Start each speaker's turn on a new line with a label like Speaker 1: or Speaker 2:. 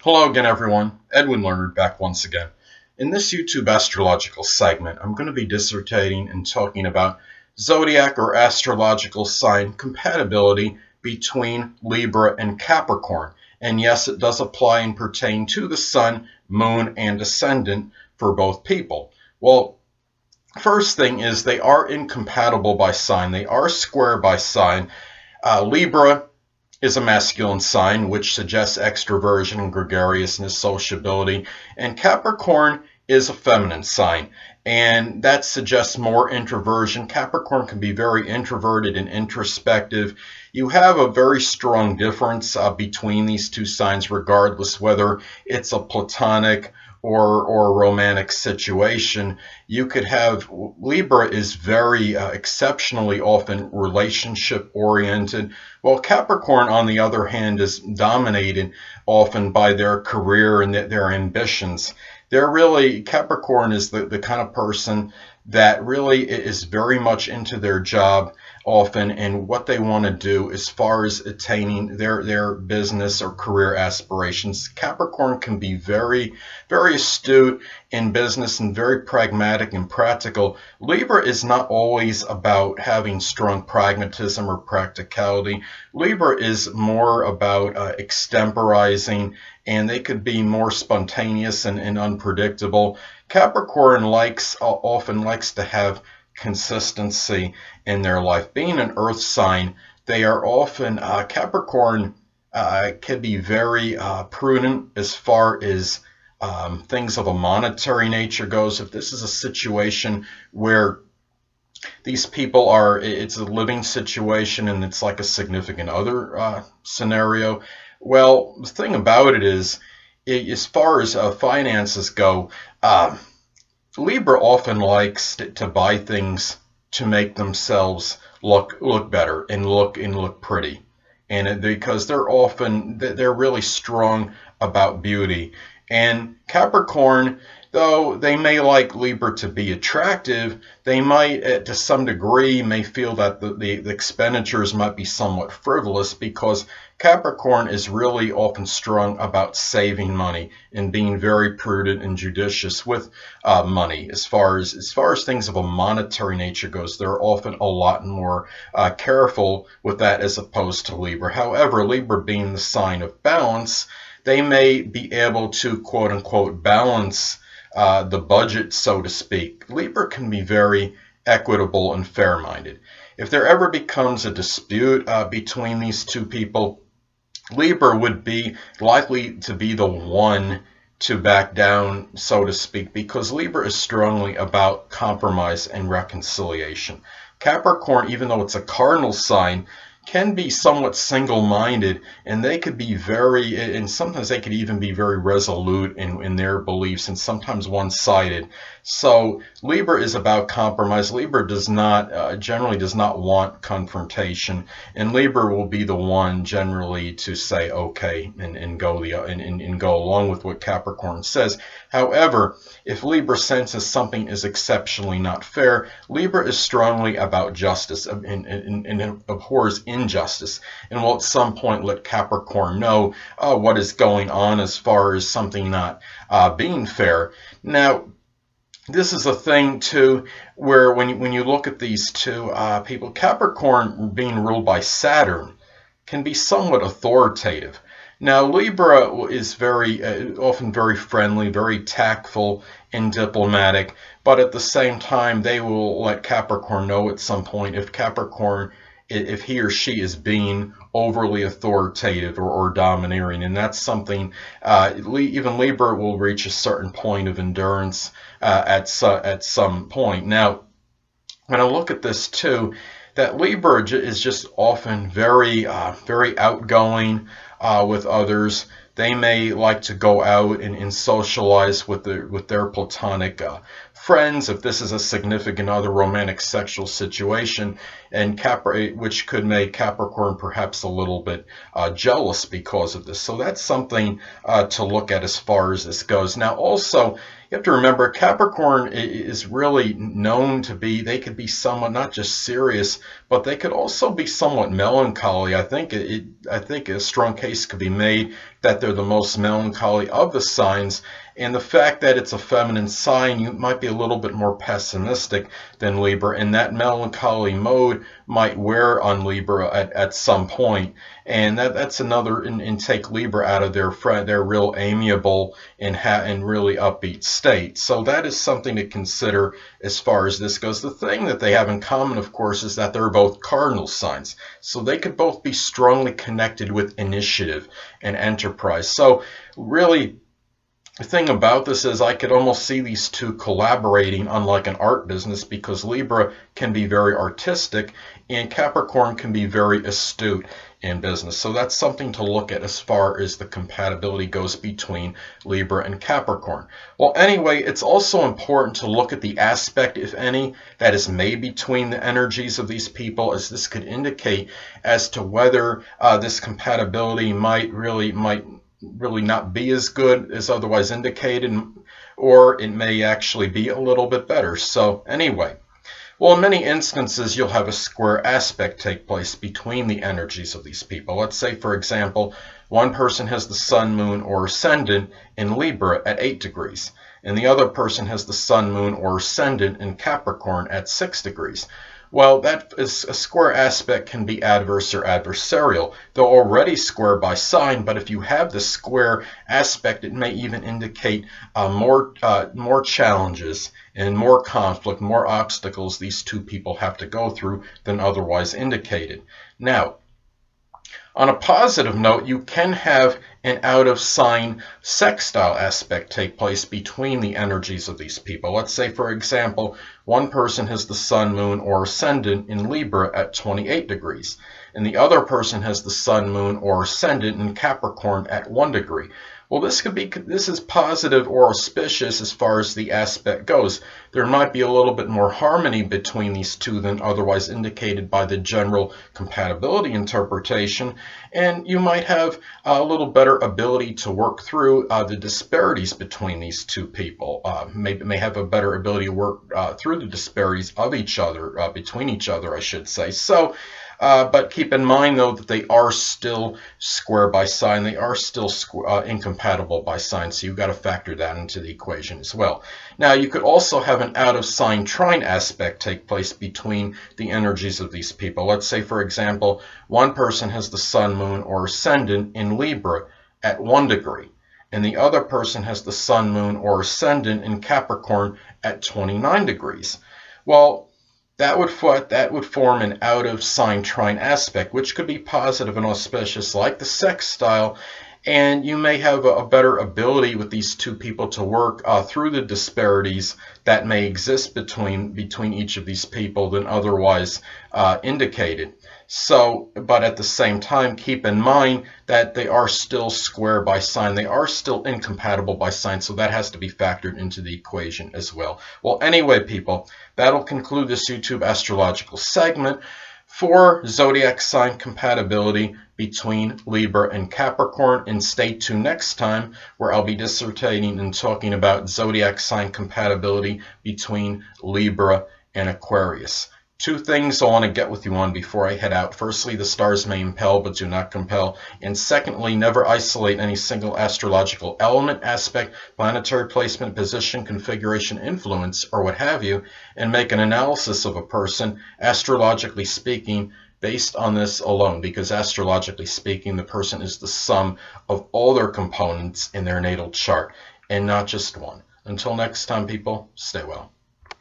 Speaker 1: Hello again, everyone. Edwin Learnard back once again. In this YouTube astrological segment, I'm going to be dissertating and talking about zodiac or astrological sign compatibility between Libra and Capricorn. And yes, it does apply and pertain to the sun, moon, and ascendant for both people. Well, first thing is they are incompatible by sign. They are square by sign. Libra is a masculine sign, which suggests extroversion, gregariousness, sociability, and Capricorn is a feminine sign, and that suggests more introversion. Capricorn can be very introverted and introspective. You have a very strong difference between these two signs, regardless whether it's a platonic or a romantic situation. You could have Libra is very exceptionally often relationship oriented, while Capricorn, on the other hand, is dominated often by their career and their ambitions. Capricorn is the kind of person that really is very much into their job often and what they want to do as far as attaining their business or career aspirations. Capricorn can be very, very astute in business and very pragmatic and practical. Libra is not always about having strong pragmatism or practicality. Libra is more about extemporizing, and they could be more spontaneous and unpredictable. Capricorn often likes to have consistency in their life. Being an earth sign, they are often Capricorn can be very prudent as far as things of a monetary nature goes. If this is a situation where these people it's a living situation and it's like a significant other scenario. Well, the thing about it is, as far as finances go, Libra often likes to buy things to make themselves look better and look pretty, and because they're really strong about beauty. And Capricorn, though they may like Libra to be attractive, they might, to some degree, may feel that the expenditures might be somewhat frivolous because Capricorn is really often strong about saving money and being very prudent and judicious with money. As far as things of a monetary nature goes, they're often a lot more careful with that as opposed to Libra. However, Libra being the sign of balance, they may be able to quote unquote balance the budget, so to speak. Libra can be very equitable and fair-minded. If there ever becomes a dispute between these two people, Libra would be likely to be the one to back down, so to speak, because Libra is strongly about compromise and reconciliation. Capricorn, even though it's a cardinal sign, can be somewhat single-minded, and they could be and sometimes they could even be very resolute in their beliefs, and sometimes one-sided. So Libra is about compromise. Libra generally does not want confrontation, and Libra will be the one generally to say okay and go along with what Capricorn says. However, if Libra senses something is exceptionally not fair, Libra is strongly about justice and abhors injustice, and will at some point let Capricorn know what is going on as far as something not being fair. Now, this is a thing too, where when you look at these two people, Capricorn being ruled by Saturn can be somewhat authoritative. Now, Libra is often very friendly, very tactful and diplomatic, but at the same time, they will let Capricorn know at some point if he or she is being overly authoritative or domineering, and that's something even Libra will reach a certain point of endurance at some point. Now, when I look at this too, that Libra is just often very outgoing with others. They may like to go out and socialize with their platonic friends, if this is a significant other romantic sexual situation, and which could make Capricorn perhaps a little bit jealous because of this. So that's something to look at as far as this goes. Now, also, you have to remember Capricorn is really known to be, they could be somewhat not just serious, but they could also be somewhat melancholy. I think a strong case could be made that they're the most melancholy of the signs. And the fact that it's a feminine sign, you might be a little bit more pessimistic than Libra, and that melancholy mode might wear on Libra at some point. And that's another, and take Libra out of their real amiable and really upbeat state. So that is something to consider as far as this goes. The thing that they have in common, of course, is that they're both cardinal signs. So they could both be strongly connected with initiative and enterprise. So really, the thing about this is I could almost see these two collaborating, unlike an art business, because Libra can be very artistic and Capricorn can be very astute in business. So that's something to look at as far as the compatibility goes between Libra and Capricorn. Well, anyway, it's also important to look at the aspect, if any, that is made between the energies of these people, as this could indicate as to whether this compatibility might really not be as good as otherwise indicated, or it may actually be a little bit better. So anyway, well, in many instances, you'll have a square aspect take place between the energies of these people. Let's say, for example, one person has the sun, moon, or ascendant in Libra at 8 degrees, and the other person has the sun, moon, or ascendant in Capricorn at 6 degrees. Well, that is a square aspect can be adverse or adversarial. They're already square by sign, but if you have the square aspect, it may even indicate more challenges and more conflict, more obstacles these two people have to go through than otherwise indicated. Now, on a positive note, you can have an out-of-sign sextile aspect take place between the energies of these people. Let's say, for example, one person has the sun, moon, or ascendant in Libra at 28 degrees, and the other person has the sun, moon, or ascendant in Capricorn at 1 degree. Well, this is positive or auspicious as far as the aspect goes. There might be a little bit more harmony between these two than otherwise indicated by the general compatibility interpretation, and you might have a little better ability to work through the disparities between these two people. May have a better ability to work through the disparities of each other, between each other, I should say. So, but keep in mind, though, that they are still square by sign. They are still incompatible by sign, so you've got to factor that into the equation as well. Now, you could also have an out-of-sign trine aspect take place between the energies of these people. Let's say, for example, one person has the sun, moon, or ascendant in Libra at 1 degree, and the other person has the sun, moon, or ascendant in Capricorn at 29 degrees. Well, that would form an out-of-sign trine aspect, which could be positive and auspicious, like the sextile, and you may have a better ability with these two people to work through the disparities that may exist between each of these people than otherwise indicated. So, but at the same time, keep in mind that they are still square by sign. They are still incompatible by sign, so that has to be factored into the equation as well. Well, anyway, people, that'll conclude this YouTube astrological segment for zodiac sign compatibility between Libra and Capricorn. And stay tuned next time, where I'll be dissertating and talking about zodiac sign compatibility between Libra and Aquarius. Two things I want to get with you on before I head out. Firstly, the stars may impel but do not compel. And secondly, never isolate any single astrological element, aspect, planetary placement, position, configuration, influence, or what have you, and make an analysis of a person, astrologically speaking, based on this alone. Because astrologically speaking, the person is the sum of all their components in their natal chart, and not just one. Until next time, people, stay well.